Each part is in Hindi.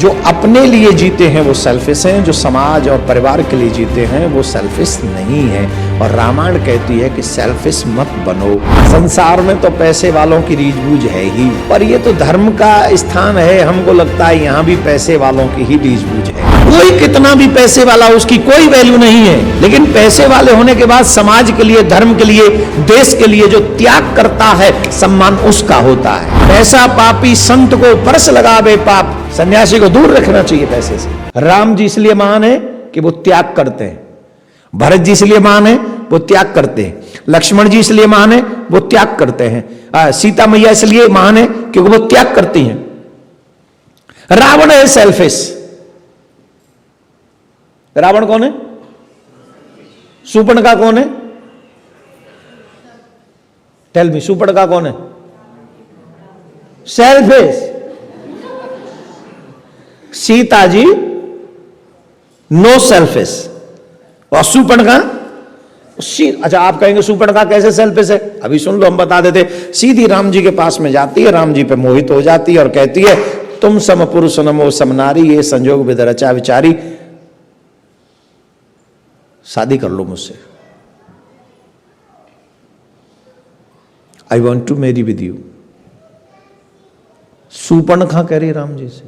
जो अपने लिए जीते हैं वो सेल्फिश हैं, जो समाज और परिवार के लिए जीते हैं वो सेल्फिश नहीं है। और रामायण कहती है कि सेल्फिश मत बनो। संसार में तो पैसे वालों की रीझबूझ है ही, पर ये तो धर्म का स्थान है, हमको लगता है यहाँ भी पैसे वालों की ही रीझबूझ है। कोई कितना भी पैसे वाला, उसकी कोई वैल्यू नहीं है, लेकिन पैसे वाले होने के बाद समाज के लिए, धर्म के लिए, देश के लिए जो त्याग करता है, सम्मान उसका होता है। पैसा पापी संत को परस लगावे पाप, सन्यासी को दूर रखना चाहिए पैसे से। राम जी इसलिए महान है कि वो त्याग करते हैं, भरत जी इसलिए महान है वो त्याग करते हैं, लक्ष्मण जी इसलिए महान है वो त्याग करते हैं, सीता मैया इसलिए महान है क्योंकि वो त्याग करती हैं। रावण है सेल्फिश। रावण कौन है? शूर्पणखा कौन है? टेल मी, शूर्पणखा कौन है? Selfish. Sita ji no selfish. और शूर्पणखा, अच्छा आप कहेंगे शूर्पणखा कैसे सेल्फिश है? अभी सुन लो, हम बता देते। सीधी राम जी के पास में जाती है, राम जी पे मोहित हो जाती है और कहती है तुम सम पुरुष नमो सम नारी, ये संजोग विद रचा विचारी, शादी कर लो मुझसे, I want to marry with you. Shurpanakha कह रही है राम जी से,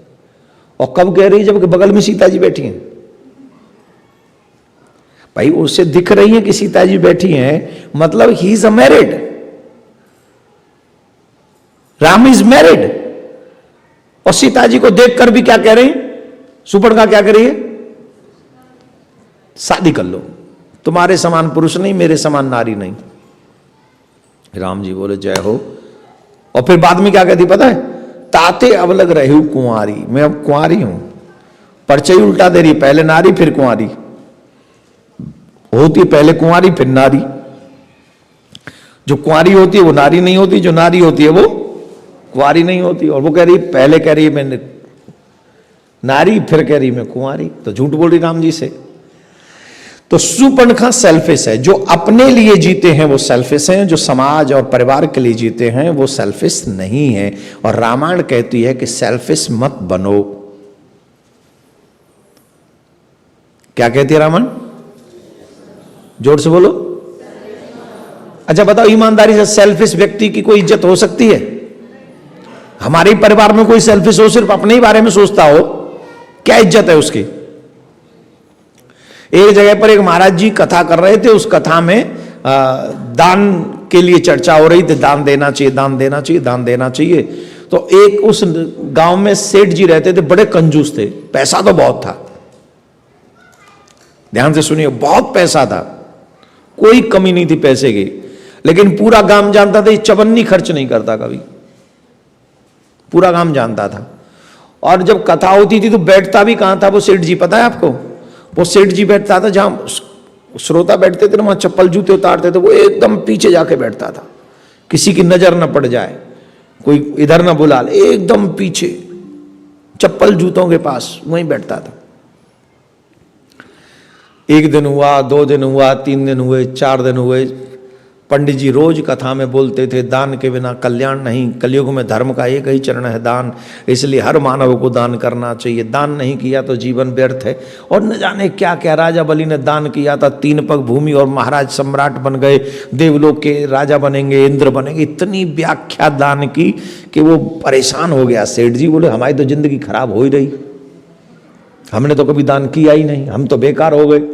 और कब कह रही है? जबकि बगल में सीता जी बैठी हैं। भाई उससे दिख रही है कि सीता जी बैठी हैं, मतलब he is a married, Ram is married. और सीता जी को देखकर भी क्या कह रही है? शूर्पणखा क्या कह रही है? शादी कर लो, तुम्हारे समान पुरुष नहीं, मेरे समान नारी नहीं। राम जी बोले जय हो। और फिर बाद में क्या कहती पता है? ताते अब लग रही हूं कुंवारी, मैं अब कुंवारी हूं। परिचय उल्टा दे रही, पहले नारी फिर कुंवारी होती, पहले कुंवारी फिर नारी। जो कुंवारी होती है वो नारी नहीं होती, जो नारी होती है वो कुंवारी नहीं होती। और वो कह रही, पहले कह रही है मैं नारी, फिर कह रही मैं कुंवारी, तो झूठ बोल रही राम जी से। तो शूर्पणखा सेल्फिश है। जो अपने लिए जीते हैं वो सेल्फिश हैं, जो समाज और परिवार के लिए जीते हैं वो सेल्फिश नहीं है। और रामायण कहती है कि सेल्फिश मत बनो। क्या कहती है रामायण? जोर से बोलो। अच्छा बताओ, ईमानदारी से सेल्फिश व्यक्ति की कोई इज्जत हो सकती है? हमारे ही परिवार में कोई सेल्फिश हो, सिर्फ अपने ही बारे में सोचता हो, क्या इज्जत है उसकी? एक जगह पर एक महाराज जी कथा कर रहे थे, उस कथा में दान के लिए चर्चा हो रही थी, दान देना चाहिए, दान देना चाहिए, दान देना चाहिए। तो एक उस गांव में सेठ जी रहते थे, बड़े कंजूस थे, पैसा तो बहुत था, ध्यान से सुनिए, बहुत पैसा था, कोई कमी नहीं थी पैसे की। लेकिन पूरा गांव जानता था ये चवन्नी खर्च नहीं करता कभी, पूरा गांव जानता था। और जब कथा होती थी तो बैठता भी कहां था वो सेठ जी, पता है आपको? वो सेठ जी बैठता था जहां श्रोता बैठते थे ना, वहां चप्पल जूते उतारते थे, वो एकदम पीछे जाके बैठता था, किसी की नजर न पड़ जाए, कोई इधर ना बुला ले, एकदम पीछे चप्पल जूतों के पास वहीं बैठता था। एक दिन हुआ, 2 दिन हुआ, 3 दिन हुए, 4 दिन हुए। पंडित जी रोज कथा में बोलते थे दान के बिना कल्याण नहीं, कलयुग में धर्म का एक ही चरण है दान, इसलिए हर मानव को दान करना चाहिए, दान नहीं किया तो जीवन व्यर्थ है। और न जाने क्या क्या, राजा बलि ने दान किया था, 3 पग भूमि और महाराज सम्राट बन गए, देवलोक के राजा बनेंगे, इंद्र बनेंगे, इतनी व्याख्या दान की कि वो परेशान हो गया। सेठ जी बोले हमारी तो जिंदगी खराब हो ही रही, हमने तो कभी दान किया ही नहीं, हम तो बेकार हो गए।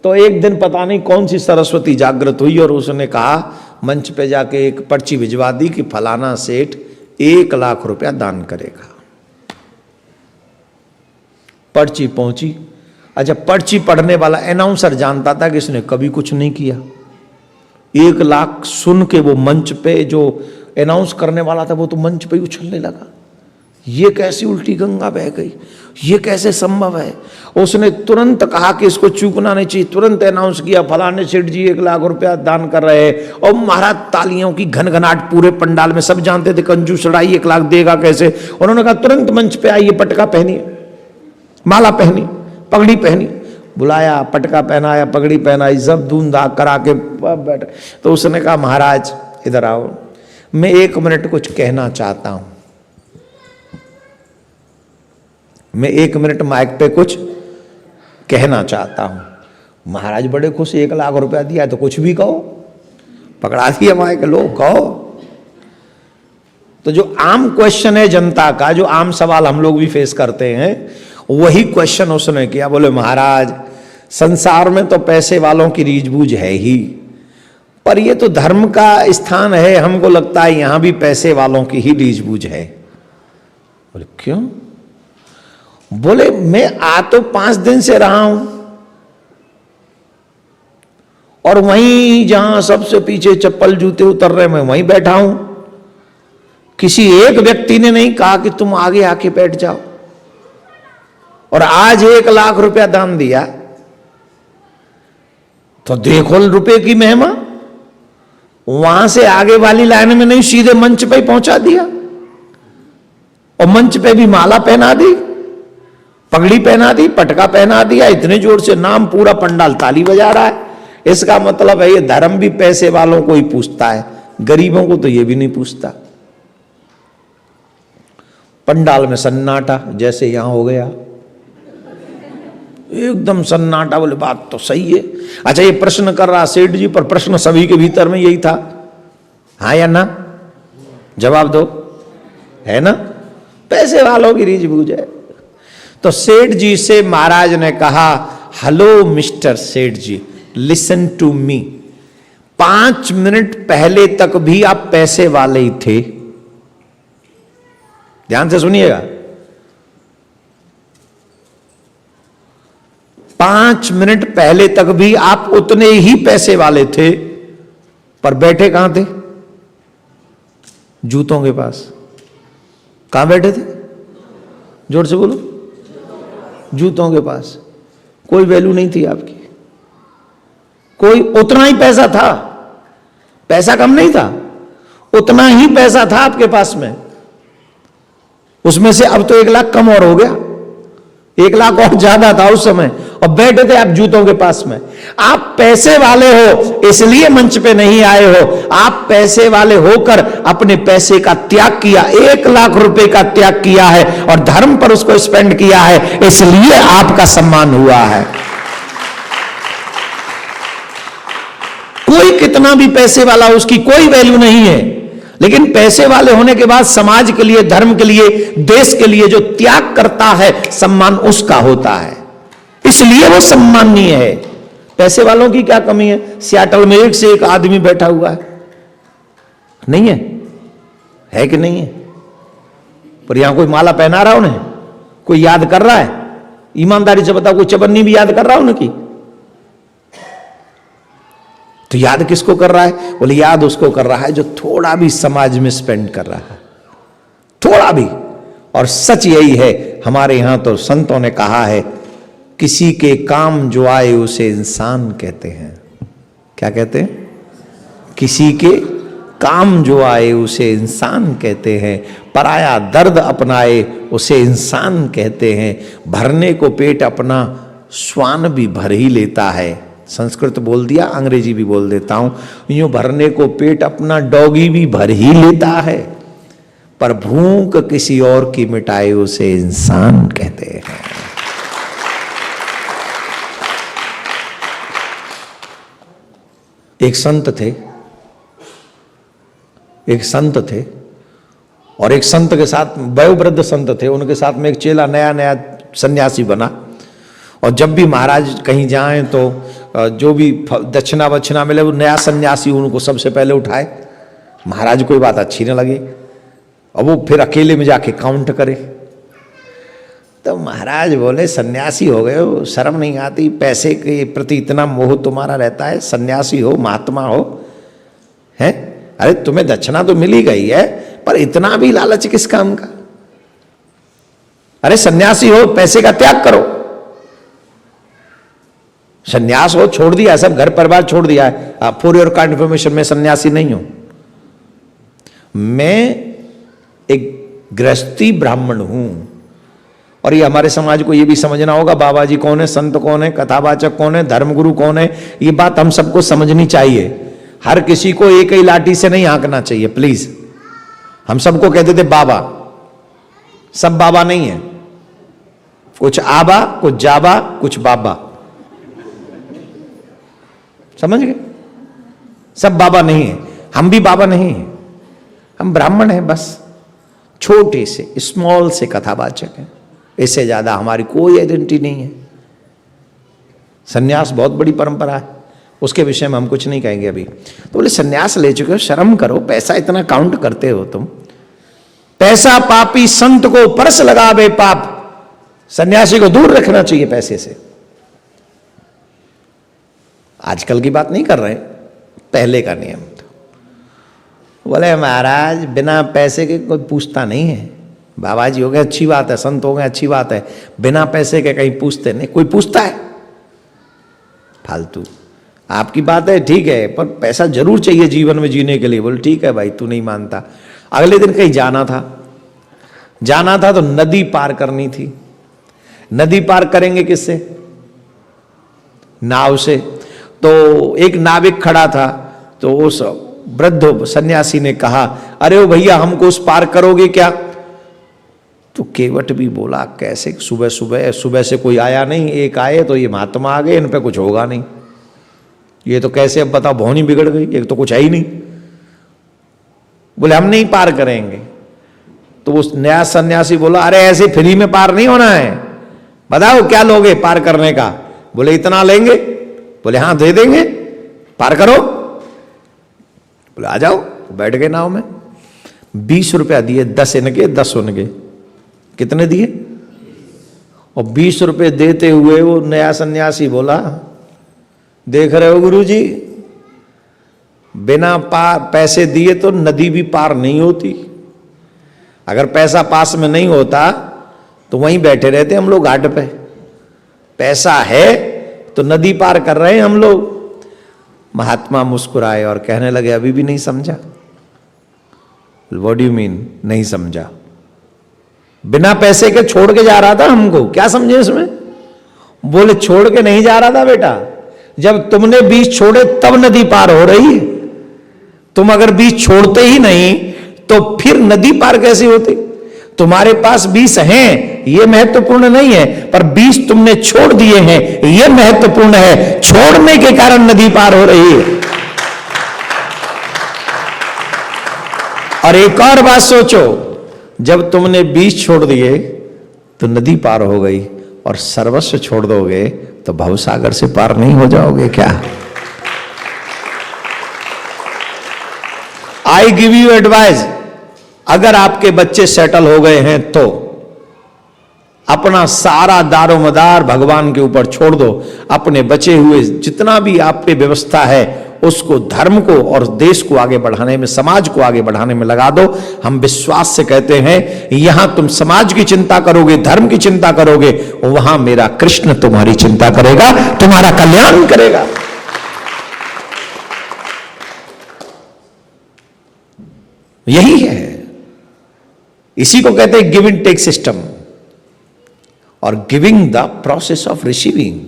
तो एक दिन पता नहीं कौन सी सरस्वती जागृत हुई और उसने कहा, मंच पे जाके एक पर्ची भिजवा दी कि फलाना सेठ 1 लाख रुपया दान करेगा। पर्ची पहुंची। अच्छा, पर्ची पढ़ने वाला अनाउंसर जानता था कि इसने कभी कुछ नहीं किया। 1 लाख सुन के वो मंच पे जो अनाउंस करने वाला था वो तो मंच पे ही उछलने लगा, ये कैसी उल्टी गंगा बह गई, ये कैसे संभव है? उसने तुरंत कहा कि इसको चूकना नहीं चाहिए, तुरंत अनाउंस किया फलाने सेठ जी 1 लाख रुपया दान कर रहे हैं। और महाराज तालियों की घनघनाट पूरे पंडाल में, सब जानते थे कंजूस लड़ाई 1 लाख देगा कैसे। उन्होंने कहा तुरंत मंच पे आइए, पटका पहनिए, माला पहनी, पगड़ी पहनी, बुलाया, पटका पहनाया, पगड़ी पहनाई, सब धूम धाक करा के बैठ। तो उसने कहा महाराज इधर आओ, मैं 1 मिनट कुछ कहना चाहता हूं। मैं 1 मिनट माइक पे कुछ कहना चाहता हूं। महाराज बड़े खुश, 1 लाख रुपया दिया तो कुछ भी कहो, पकड़ा दिया माइक, लो कहो। तो जो आम क्वेश्चन है जनता का, जो आम सवाल हम लोग भी फेस करते हैं, वही क्वेश्चन उसने किया। बोले महाराज संसार में तो पैसे वालों की रीझबूझ है ही, पर ये तो धर्म का स्थान है, हमको लगता है यहां भी पैसे वालों की ही रीझबूझ है। बोले क्यों? बोले मैं आ तो 5 दिन से रहा हूं और वहीं जहां सबसे पीछे चप्पल जूते उतर रहे, मैं वहीं बैठा हूं। किसी एक व्यक्ति ने नहीं कहा कि तुम आगे आके बैठ जाओ। और आज 1 लाख रुपया दान दिया तो देखो रुपए की महिमा। वहां से आगे वाली लाइन में नहीं, सीधे मंच पे पहुंचा दिया, और मंच पे भी माला पहना दी, पगड़ी पहना दी, पटका पहना दिया, इतने जोर से नाम, पूरा पंडाल ताली बजा रहा है। इसका मतलब है ये धर्म भी पैसे वालों को ही पूछता है, गरीबों को तो ये भी नहीं पूछता। पंडाल में सन्नाटा, जैसे यहां हो गया एकदम सन्नाटा। बोले बात तो सही है। अच्छा ये प्रश्न कर रहा सेठ जी, पर प्रश्न सभी के भीतर में यही था, हाँ या ना? जवाब दो, है ना? पैसे वालों की रीझबूझ है। तो सेठ जी से महाराज ने कहा, हेलो मिस्टर सेठ जी, लिसन टू मी। 5 मिनट पहले तक भी आप पैसे वाले ही थे। ध्यान से सुनिएगा। 5 मिनट पहले तक भी आप उतने ही पैसे वाले थे, पर बैठे कहां थे? जूतों के पास। कहां बैठे थे? जोर से बोलो। जूतों के पास। कोई वैल्यू नहीं थी आपकी, कोई, उतना ही पैसा था, पैसा कम नहीं था, उतना ही पैसा था आपके पास में। उसमें से अब तो 1 लाख कम और हो गया, 1 लाख और ज्यादा था उस समय, और बैठे थे आप जूतों के पास में। आप पैसे वाले हो इसलिए मंच पे नहीं आए हो, आप पैसे वाले होकर अपने पैसे का त्याग किया, 1 लाख रुपए का त्याग किया है और धर्म पर उसको स्पेंड किया है, इसलिए आपका सम्मान हुआ है। कोई कितना भी पैसे वाला, उसकी कोई वैल्यू नहीं है, लेकिन पैसे वाले होने के बाद समाज के लिए, धर्म के लिए, देश के लिए जो त्याग करता है, सम्मान उसका होता है, इसलिए वो सम्माननीय है। पैसे वालों की क्या कमी है? सियाटल में 1 से 1 आदमी बैठा हुआ है, नहीं है कि नहीं है? पर यहां कोई माला पहना रहा उन्हें, कोई याद कर रहा है? ईमानदारी से बताओ, कोई चबन्नी भी याद कर रहा है उनकी? तो याद किसको कर रहा है? बोले याद उसको कर रहा है जो थोड़ा भी समाज में स्पेंड कर रहा है, थोड़ा भी। और सच यही है, हमारे यहां तो संतों ने कहा है, किसी के काम जो आए उसे इंसान कहते हैं। क्या कहते हैं? किसी के काम जो आए उसे इंसान कहते हैं, पराया दर्द अपनाए उसे इंसान कहते हैं, भरने को पेट अपना श्वान भी भर ही लेता है। संस्कृत बोल दिया, अंग्रेजी भी बोल देता हूं, यूं भरने को पेट अपना डॉगी भी भर ही लेता है, पर भूख किसी और की मिटाए उसे इंसान कहते हैं। एक संत थे और एक संत के साथ, वयोवृद्ध संत थे, उनके साथ में एक चेला नया नया सन्यासी बना। और जब भी महाराज कहीं जाएं तो जो भी दक्षिणा वक्षिणा मिले, वो नया सन्यासी उनको सबसे पहले उठाए। महाराज कोई बात अच्छी न लगे और वो फिर अकेले में जाके काउंट करे। तो महाराज बोले, सन्यासी हो गए हो, शर्म नहीं आती? पैसे के प्रति इतना मोह तुम्हारा रहता है, सन्यासी हो, महात्मा हो, हैं? अरे तुम्हें दक्षिणा तो मिल ही गई है, पर इतना भी लालच किस काम का? अरे सन्यासी हो, पैसे का त्याग करो। सन्यास हो, छोड़ दिया सब, घर परिवार छोड़ दिया है। फॉर योर काइंड इन्फॉर्मेशन, मैं सन्यासी नहीं हूं, मैं एक गृहस्थी ब्राह्मण हूं। और ये हमारे समाज को ये भी समझना होगा, बाबा जी कौन है, संत कौन है, कथावाचक कौन है, धर्मगुरु कौन है, ये बात हम सबको समझनी चाहिए। हर किसी को एक ही लाठी से नहीं हाँकना चाहिए, प्लीज। हम सबको कहते थे बाबा, सब बाबा नहीं है, कुछ आबा, कुछ जाबा, कुछ बाबा। समझ गए? सब बाबा नहीं है, हम भी बाबा नहीं है, हम ब्राह्मण हैं बस, छोटे से स्मॉल से कथावाचक हैं, इससे ज्यादा हमारी कोई आइडेंटिटी नहीं है। सन्यास बहुत बड़ी परंपरा है, उसके विषय में हम कुछ नहीं कहेंगे अभी। तो बोले सन्यास ले चुके हो, शर्म करो, पैसा इतना काउंट करते हो तुम। पैसा पापी संत को परस लगावे पाप, सन्यासी को दूर रखना चाहिए पैसे से। आजकल की बात नहीं कर रहे, पहले का नियम था। बोले महाराज बिना पैसे के कोई पूछता नहीं है। बाबा जी हो गए अच्छी बात है, संत हो गए अच्छी बात है, बिना पैसे के कहीं पूछते नहीं, कोई पूछता है? फालतू। आपकी बात है ठीक है, पर पैसा जरूर चाहिए जीवन में जीने के लिए। बोले ठीक है भाई, तू नहीं मानता। अगले दिन कहीं जाना था तो नदी पार करनी थी। नदी पार करेंगे किससे? नाव से। तो एक नाविक खड़ा था, तो उस वृद्ध सन्यासी ने कहा, अरे ओ भैया हमको उस पार करोगे क्या? तो केवट भी बोला, कैसे? सुबह से कोई आया नहीं, एक आए तो ये महात्मा आ गए, इन पे कुछ होगा नहीं। ये तो कैसे, अब बताओ, भौनी बिगड़ गई, एक तो कुछ है ही नहीं। बोले हम नहीं पार करेंगे। तो उस नया सन्यासी बोला, अरे ऐसे फ्री में पार नहीं होना है, बताओ क्या लोगे पार करने का? बोले इतना लेंगे। बोले हाँ दे देंगे, पार करो। बोले आ जाओ। बैठ गए नाव में। 20 रुपया दिए, 10 इनके 10 उनके। कितने दिए? और 20 रुपये देते हुए वो नया सन्यासी बोला, देख रहे हो गुरुजी, बिना पैसे दिए तो नदी भी पार नहीं होती। अगर पैसा पास में नहीं होता तो वहीं बैठे रहते हम लोग घाट पे। पैसा है तो नदी पार कर रहे हैं हम लोग। महात्मा मुस्कुराए और कहने लगे, अभी भी नहीं समझा? व्हाट डू यू मीन नहीं समझा? बिना पैसे के छोड़ के जा रहा था हमको, क्या समझे इसमें? बोले छोड़ के नहीं जा रहा था बेटा, जब तुमने 20 छोड़े तब नदी पार हो रही है। तुम अगर 20 छोड़ते ही नहीं तो फिर नदी पार कैसे होती? तुम्हारे पास 20 हैं, यह महत्वपूर्ण नहीं है, पर 20 तुमने छोड़ दिए हैं, यह महत्वपूर्ण है। छोड़ने के कारण नदी पार हो रही है। और एक और बात सोचो, जब तुमने 20 छोड़ दिए तो नदी पार हो गई, और सर्वस्व छोड़ दोगे तो भवसागर से पार नहीं हो जाओगे क्या? आई गिव यू एडवाइस, अगर आपके बच्चे सेटल हो गए हैं तो अपना सारा दारोमदार भगवान के ऊपर छोड़ दो। अपने बचे हुए जितना भी आप पे व्यवस्था है उसको धर्म को और देश को आगे बढ़ाने में, समाज को आगे बढ़ाने में लगा दो। हम विश्वास से कहते हैं, यहां तुम समाज की चिंता करोगे, धर्म की चिंता करोगे, वहां मेरा कृष्ण तुम्हारी चिंता करेगा, तुम्हारा कल्याण करेगा। यही है, इसी को कहते हैं गिव एंड टेक सिस्टम, और giving the process of receiving.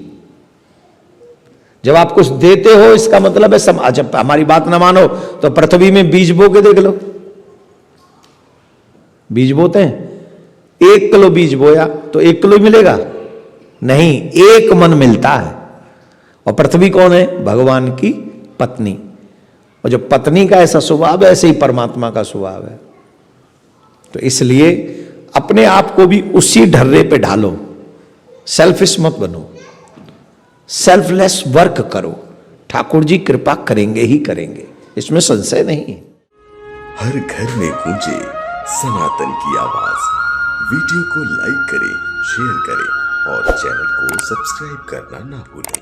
जब आप कुछ देते हो इसका मतलब है, जब हमारी बात ना मानो तो पृथ्वी में बीज बो के देख लो। बीज बोते हैं, 1 किलो बीज बोया तो 1 किलो ही मिलेगा? नहीं, 1 मन मिलता है। और पृथ्वी कौन है? भगवान की पत्नी। और जो पत्नी का ऐसा स्वभाव है, ऐसे ही परमात्मा का स्वभाव है। तो इसलिए अपने आप को भी उसी ढर्रे पे ढालो, सेल्फिश मत बनो, सेल्फलेस वर्क करो। ठाकुर जी कृपा करेंगे ही करेंगे, इसमें संशय नहीं। हर घर में गूंजे सनातन की आवाज। वीडियो को लाइक करें, शेयर करें और चैनल को सब्सक्राइब करना ना भूलें।